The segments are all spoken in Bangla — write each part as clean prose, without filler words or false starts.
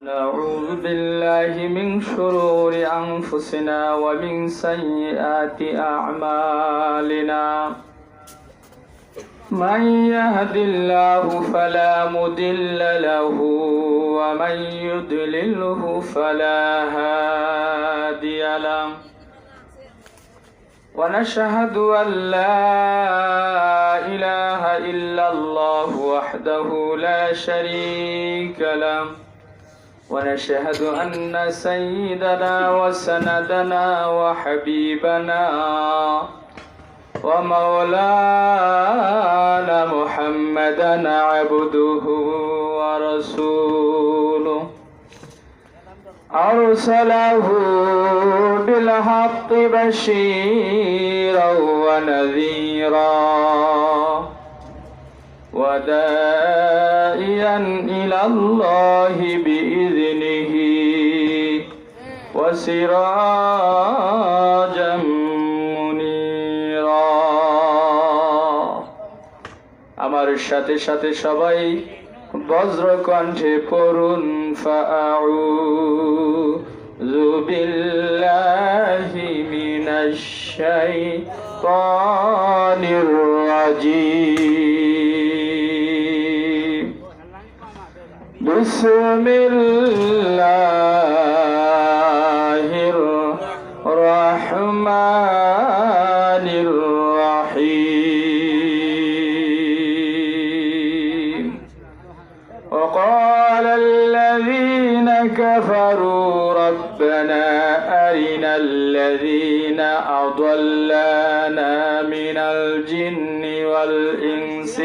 نعوذ بالله من شرور أنفسنا ومن سيئات أعمالنا من يهد الله فلا مضل له ومن يضلله فلا هادي له ونشهد أن لا إله إلا الله وحده لا شريك له ونشهد أن سيدنا وسندنا وحبيبنا ومولانا محمدا عبده ورسوله أرسله بالحق بشيرا ونذيرا وداعيا إلى الله بإذنه وسراجا منيرا আমার সাথে সাথে সবাই বজ্র কণ্ঠে পড়ুন ফাআউযু বিল্লাহি মিনাশ শাইতানির রাজীম বিসমিল্লাহির রহমানির রহিম وقال الذين كفروا ربنا أرنا الذين أضلانا من الجن والإنس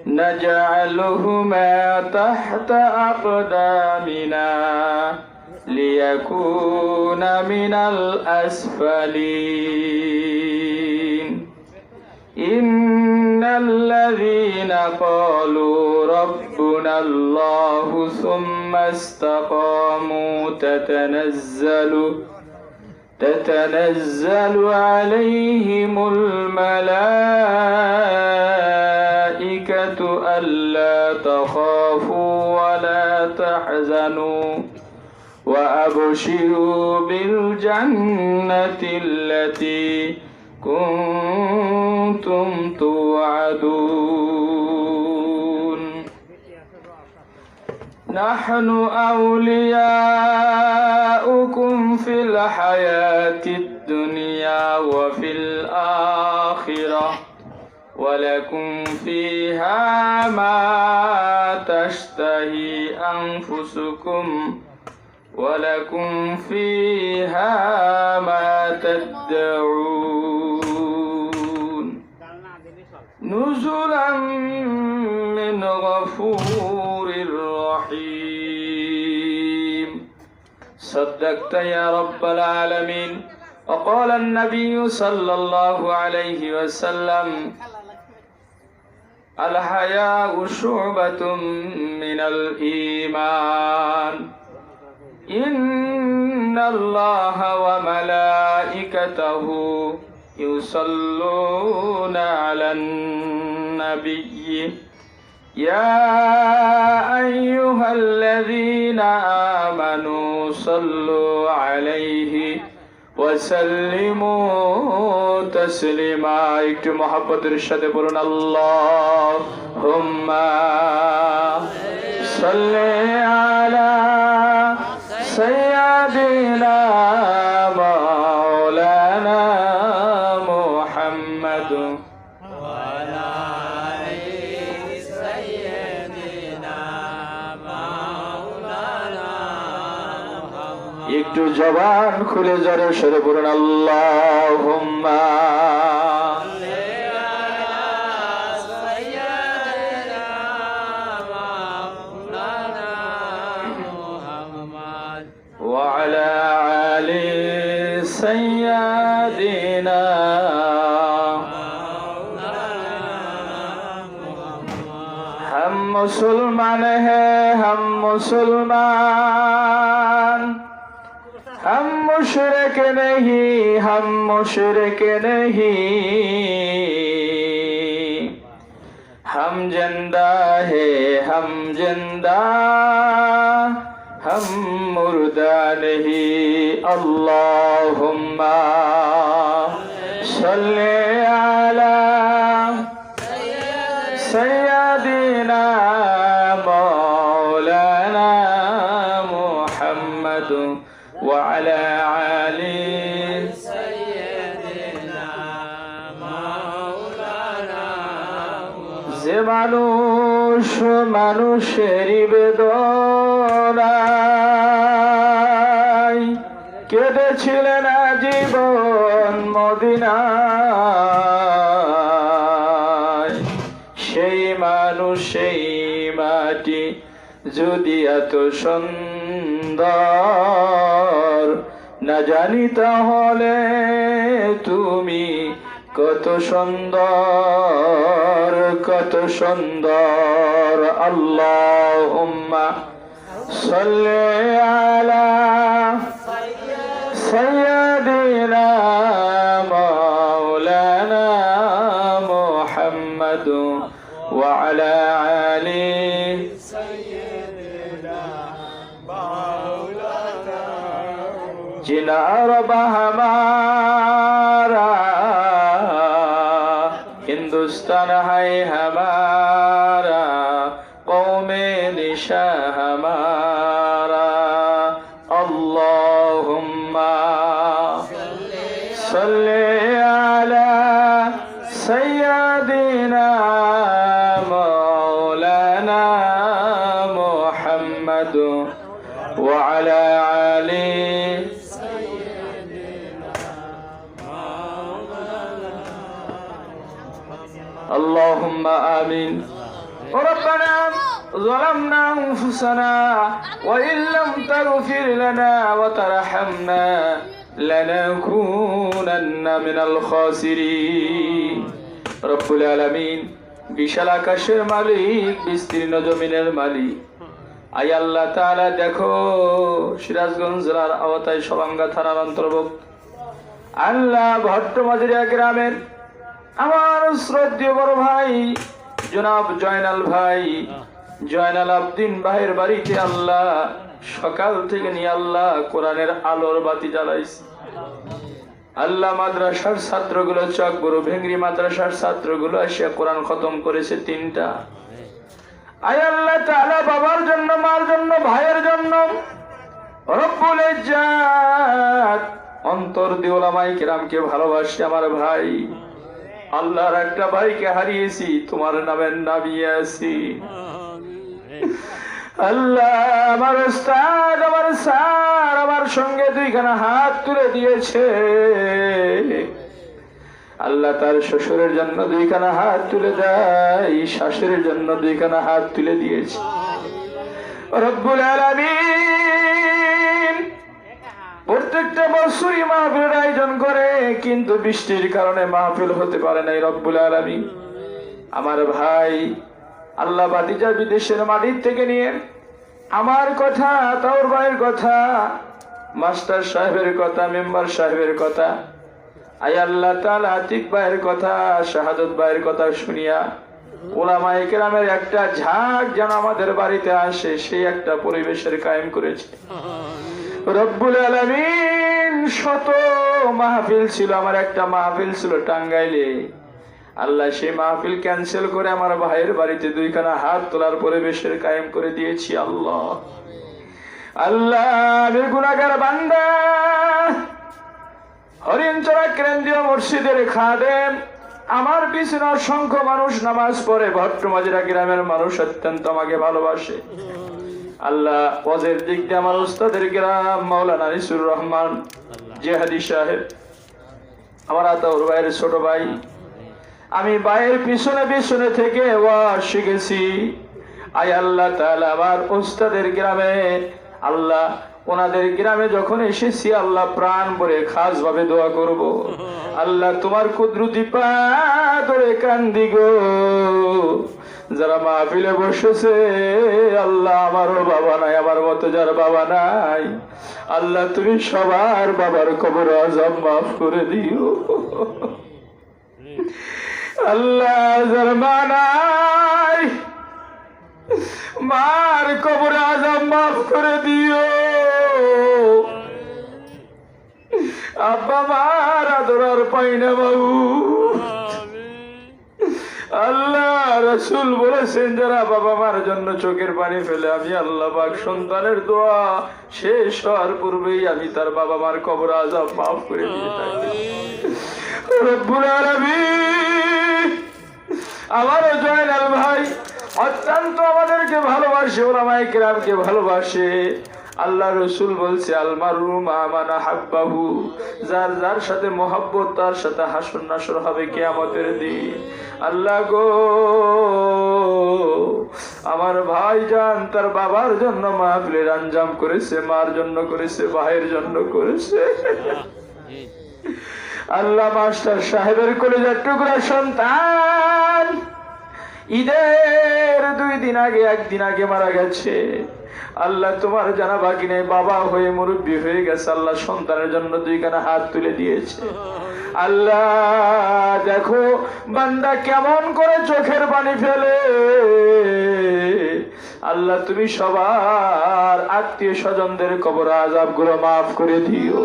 نجعلهما تحت أقدامنا ليكون من الأسفلين إن الذين قالوا ربنا الله ثم استقاموا تتنزل عليهم الملائكة ألا تخافوا ولا تحزنوا وأبشروا بالجنة التي كنتم توعدون نحن أولياؤكم في الحياة الدنيا وفي الآخرة ولكم فيها ما تشتهي أنفسكم ولكم فيها ما تدعون نزلا من غفور رحيم صدقت يا رب العالمين وقال النبي صلى الله عليه وسلم الحياء شعبة من الإيمان إن الله وملائكته يصلون على النبي يا أيها الذين آمنوا صلوا عليه وسلموا تسليما একটু মহব্বতের সাথে বলুন আল্লাহুম্মা সাল্লি আলা سيدنا مولانا محمد وعلى آل سيدنا مولانا محمد একটু জবান খুলে জোরে সরে বলুন আল্লাহুম্মা وعلى آل سيدنا हम मुसलमान हैं हम मुसलमान हम मुशरिक नहीं हम मुशरिक नहीं हम जिंदा है हम जिंदा مرضانه اللهم صل على سيدنا مولانا محمد وعلى آل سيدنا مولانا যে মানুষ মানুষেরই বেদনায় কেঁদেছিলেন জীবন মদিনায়, সেই মানুষ সেই মাটি যদি এত সুন্দর না জানি তাহলে তুমি কত সুন্দর কত সুন্দর। আল্লাহুম্মা সাল্লি আলা সাইয়্যিদিনা মাওলানা মুহাম্মাদ ওয়া আলা আলি जिनार हमारा हिंदुस्तान है हमारा, कौमे निशा हमारा। अल्लाहुम्मा सल्ली अला सय्यदिना मौलाना मुहम्मद व अला आली اللهم آمين. ربنا ظلمنا أنفسنا وإن لم تغفر لنا وترحمنا لنكونن من الخاسرين. رب العالمين বিশাল আকাশের মালিক, বিস্তীর্ণ জমিনের মালিক, আয় আল্লাহ তাআলা দেখো সিরাজগঞ্জ জেলার আওতায় সবাঙ্গা থানার অন্তর্ভুক্ত আল্লাহ ভট্টমাজিরা গ্রামের আমার শ্রদ্ধেয় বড় ভাই জনাব জয়নাল ভাই, জয়নাল আবদিন ভাইয়ের বাড়িতে আল্লাহ সকাল থেকে নিয়ে আল্লাহ কোরআনের আলোর বাতি জ্বালাইছে। আল্লাহ মাদ্রাসার ছাত্রগুলো চকবড় ভেঙ্গরি মাদ্রাসার ছাত্রগুলো এসে কোরআন খতম করেছে 3টা। আয় আল্লাহ তাআলা বাবার জন্য, মার জন্য, ভাইয়ের জন্য রব্বুল ইজ্জাত অন্তর দিয়ে উলামায়ে কিরামকে ভালোবাসি। আমার ভাই আল্লাহর একটা ভাইকে হারিয়েছি, তোমার নামের নামিয়ে আছি আল্লাহ। আমার উস্তাদ, আমার স্যার আমার সঙ্গে 2খানা হাত তুলে দিয়েছে আল্লাহ। তার শ্বশুরের জন্য 2খানা হাত তুলে দেয়, শাশুড়ির জন্য 2খানা হাত তুলে দিয়েছে। রব্বুল আলামিন প্রত্যেকটা বছরই মাহফিলের আয়োজন করে, কিন্তু বৃষ্টির কারণে মাহফিল হতে পারে নাই। রব্বুল আলামিন আমার ভাই আল্লাহ ভাতিজা বিদেশের মাটির থেকে নিয়ে আমার কথা, তাওর ভাইয়ের কথা, মাস্টার সাহেবের কথা, মেম্বার সাহেবের কথা, আয় আল্লাহ তাআলা আতিক ভাইয়ের কথা, শাহাদত ভাইয়ের কথা শুনিয়া উলামায়ে কেরামের একটা ঝাঁক যেন আমাদের বাড়িতে আসে, সেই একটা পরিবেশের কায়েম করেছে রব্বুল আলামিন। শত মাহফিল ছিল, আমার একটা মাহফিল ছিল টাঙ্গাইলে, আল্লাহ সেই মাহফিল ক্যান্সেল করে আমার ভাইয়ের বাড়িতে 2খানা হাত তোলার পরিবেশের কায়েম করে দিয়েছি। আল্লাহ আল্লাহ আমি গুনাহগার বান্দা, হরিণচড়া কেন্দ্রীয় মসজিদের খাদেম, আমার পিছনে অসংখ্য মানুষ নামাজ পড়ে, ভট্টমাজিরা গ্রামের মানুষ অত্যন্ত আমাকে ভালোবাসে। আল্লাহ ওয়াজের দিক দিয়ে আমার উস্তাদের গ্রাম মাওলানা আনিসুর রহমান জিহাদি সাহেব, আমার আতাউর ভাইয়ের ছোট ভাই, আমি ভাইয়ের পিছনে পিছনে থেকে ওয়াজ শিখেছি। আয় আল্লাহ তাআলা আমার উস্তাদের গ্রামে আল্লাহ ওনাদের গ্রামে যখন এসেছি আল্লাহ প্রাণ ভরে খাস ভাবে দোয়া করব। আল্লাহ তোমার কুদরতি পা ধরে কান্দি গো, যারা মাহফিলে বসেছে আল্লাহ আমারও বাবা নাই, আমার মতো যার বাবা নাই আল্লাহ তুমি সবার বাবার কবর আযাব মাফ করে দিও। আল্লাহ যার মা নাই মার কবরে আযাব মাফ করে দিও। আব্বা মার আদর আর পাই না বাবু। আল্লাহ রাসূল বলেছেন যারা বাবা মার জন্য চোখের পানি ফেলে, আমি আল্লাহ পাক সন্তানের দোয়া শেষ হওয়ার পূর্বেই আমি তার বাবা মার কবর আযাব মাফ করে দিয়ে থাকি। রব্বুল আলামিন আমারও জয়নাল ভাই অত্যন্ত আমাদেরকে ভালোবাসে, ওলামায়ে কেরামকে ভালোবাসে। আল্লাহ রসুল বলছে আলমারু মা মান আহাব্বাহু, যার যার সাথে মহব্বত তার সাথে হাসর নাসর হবে কিয়ামতের দিন। আল্লাহ গো আমার ভাইজান তার বাবার জন্য মাহফিলের আঞ্জাম করেছে, মার জন্য করেছে, ভাইয়ের জন্য করেছে। আল্লাহ মাস্টার সাহেবের কলেজের টুকরা সন্তান ঈদের 2 দিন আগে 1 দিন আগে মারা গেছে। আল্লাহ তোমার জানা বাকি নেই, বাবা হয়ে মুরব্বী হয়ে গেছে। আল্লাহ সন্তানের জন্য 2 খানা হাত তুলে দিয়েছে। আল্লাহ দেখো বান্দা কেমন করে চোখের পানি ফেলে। আল্লাহ তুমি সবার আত্মীয় স্বজনদের কবর আযাব গুলো মাফ করে দিও।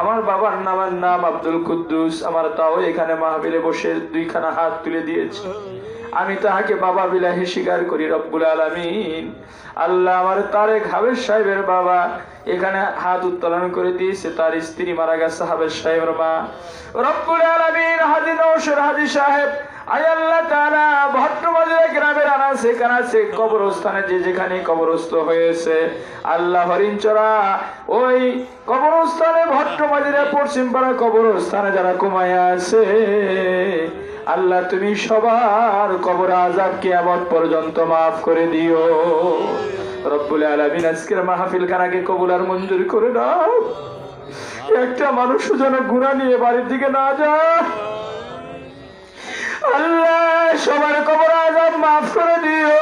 আমার বাবার নাম আব্দুল কুদ্দুস, আমার তাও এখানে মাহফিলে বসে 2 খানা হাত তুলে দিয়েছে। আমি তাহাকে বাবা বিলাহি স্বীকার করি রব্বুল আলামিন। আল্লাহ আমার তারেক হাবেজ সাহেবের বাবা এখানে হাত উত্তোলন করে দিয়েছে, তার স্ত্রী মারা গেছে হাবেজ সাহেবের মা। রব্বুল আলামিন হাজী নওশর হাজী সাহেব আয় আল্লাহ তাআলা ভট্টমাজরা গ্রামের আনাচে কানাচে কবরস্থানে যে যেখানে কবরস্থ হয়েছে, আল্লাহ হরিণচরা ওই কবরস্থানে ভট্টমাজরা পশ্চিমপাড়া কবরস্থানে যারা ঘুমায়া আছে, আল্লাহ তুমি সবার কবর আযাব কিয়ামত পর্যন্ত মাফ করে দিও। রব্বুল আলামিন আজকের মাহফিল খানাকে কবুল আর মঞ্জুর করে দাও। একটা মানুষ যেন গুনাহ নিয়ে বাড়ির দিকে না যায়। আল্লাহ সবার কবর আযাব মাফ করে দিও।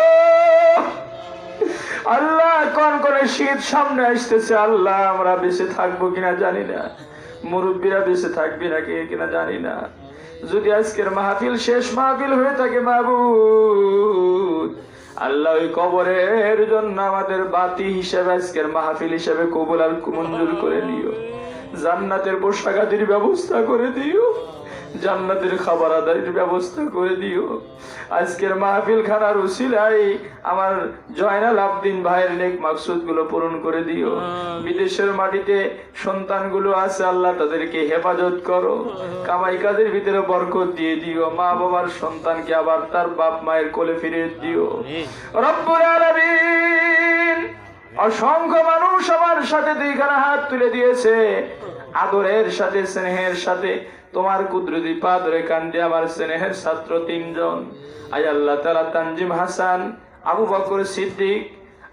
আল্লাহ কোন করে শীত সামনে আসতেছে, আল্লাহ আমরা বেঁচে থাকবো কিনা জানি না, মুরব্বীরা বেঁচে থাকবে নাকি কিনা জানি না। যদি আজকের মাহফিল শেষ মাহফিল হয়ে থাকে মাহবুব, আল্লাহ ওই কবরের জন্য আমাদের বাতি হিসেবে আজকের মাহফিল হিসেবে কবুল আর মঞ্জুর করে নিও। জান্নাতের পোশাকাদির ব্যবস্থা করে দিও, জান্নাতের খাবার আদায়ের ব্যবস্থা করে দিও। আজকের মাহফিল খানার উসিলায় আমার জয়নাল আবদিন ভাইয়ের নেক মাকসুদ গুলো পূরণ করে দিও। বিদেশের মাটিতে সন্তানগুলো আছে, আল্লাহ তাদেরকে হেফাজত করো, কামাই কাজের ভিতরে বরকত দিয়ে দিও। মা বাবার সন্তানকে আবার তার বাপ মায়ের কোলে ফিরিয়ে দিও রব্বুল আলামিন। অসংখ্য মানুষ আমার সাথে 2 খানা হাত তুলে দিয়েছে, আদরের সাথে স্নেহের সাথে তোমার কুদরতি পা ধরে কান্দে আমার স্নেহের ছাত্র 3 জন। আয় আল্লাহ তাআলা তানজিম হাসান, আবু বকর সিদ্দিক,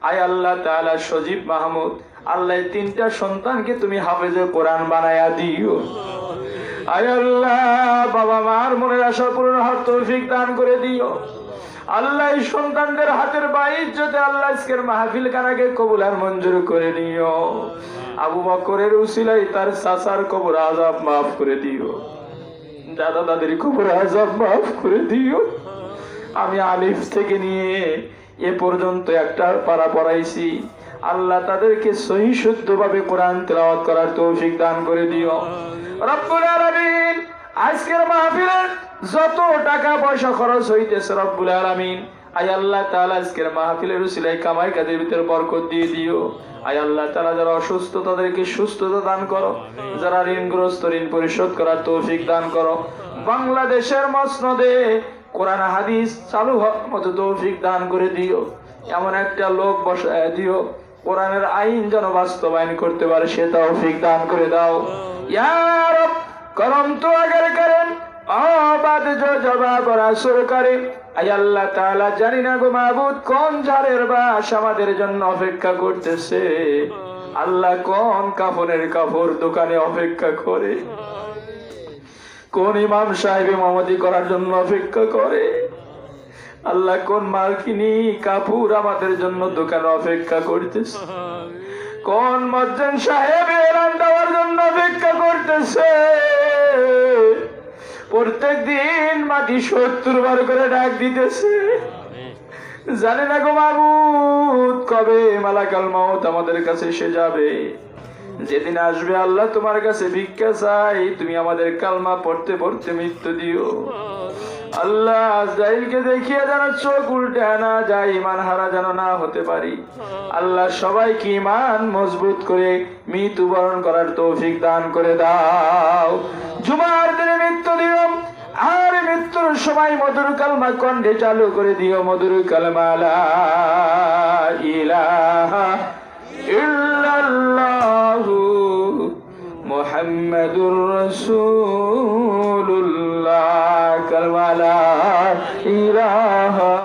আয় আল্লাহ তাআলা সজীব মাহমুদ, আল্লাহ 3টা সন্তানকে তুমি হাফেজে কোরআন বানায়া দিও। আয় আল্লাহ বাবা মার মনের আশা পূরণ হওয়ার তৌফিক দান করে দিও। আল্লাহ এই সন্তানদের হাতের বাইজ্জতে আল্লাহ আজকের মাহফিল খানাকে কবুল আর মঞ্জুর করে নিও। আবু বকরের উসিলায় তার চাচার কবর আযাব মাফ করে দিও, দাদা দাদির কবর আযাব মাফ করে দিও। আমি আলিফ থেকে নিয়ে এ পর্যন্ত একটা পারা পড়াইছি, আল্লাহ তাদেরকে সহি শুদ্ধভাবে কোরআন তেলাওয়াত করার তৌফিক দান করে দিও রব্বুল আলামিন। আজকের মাহফিলে যত টাকা পয়সা খরচ হইতেছে রব্বুল আলামিন, আয় আল্লাহ তাআলা আজকের মাহফিলের উসিলায় কামাই কাজের ভিতরে বরকত দিয়ে দিও। আয় আল্লাহ তাআলা যারা অসুস্থ তাদেরকে সুস্থতা দান করো, যারা ঋণগ্রস্ত ঋণ পরিশোধ করার তৌফিক দান করো। বাংলাদেশের মসনদে কোরআন হাদিস চালু হওয়ার মতো তৌফিক দান করে দিও। এমন একটা লোক বসায় দিও কোরআনের আইন যেন বাস্তবায়ন করতে পারে, সে তৌফিক দান করে দাও ইয়া রব। করম তো আগে করেন আবাদ जो जवाब और असर करे। আয় আল্লাহ তাআলা জানি না গো মাবুদ কোন ঝড়ের বাস আমাদের জন্য অপেক্ষা করতেছে, আল্লাহ কোন কাফনের কাপড় দোকানে অপেক্ষা করে, কোন ইমাম সাহেব ইমামতি করার জন্য অপেক্ষা করে, আল্লাহ কোন মার্কিনী কাপড় আমাদের জন্য দোকানে অপেক্ষা করতেছে, কোন মজ্জেন সাহেব এলান দেওয়ার জন্য অপেক্ষা করতেছে। প্রত্যেক দিন মাটি 70 বার করে ডাক দিতেছে, জানি না গো মাবুদ কবে মালাকাল মাউত আমাদের কাছে এসে যাবে। যেদিন আসবে আল্লাহ তোমার কাছে ভিক্ষা চাই, তুমি আমাদের কালমা পড়তে পড়তে মৃত্যু দিও। আল্লাহ আজরাইলকে দেখিয়ে যেন চোখ উল্টে আনা যায়, ইমান হারা যেন না হতে পারি। আল্লাহ সবাইকে ইমান মজবুত করে মৃত্যুবরণ করার তৌফিক দান করে দাও। জুমার দিনে মৃত্যু দিও, আর মৃত্যুর সময় মধুর কালমা কণ্ঠে চালু করে দিও। মধুর কালমা লা ইলাহা ইল্লাল্লাহু মুহাম্মাদুর রাসূলুল্লাহ। কালমা লা ইলাহা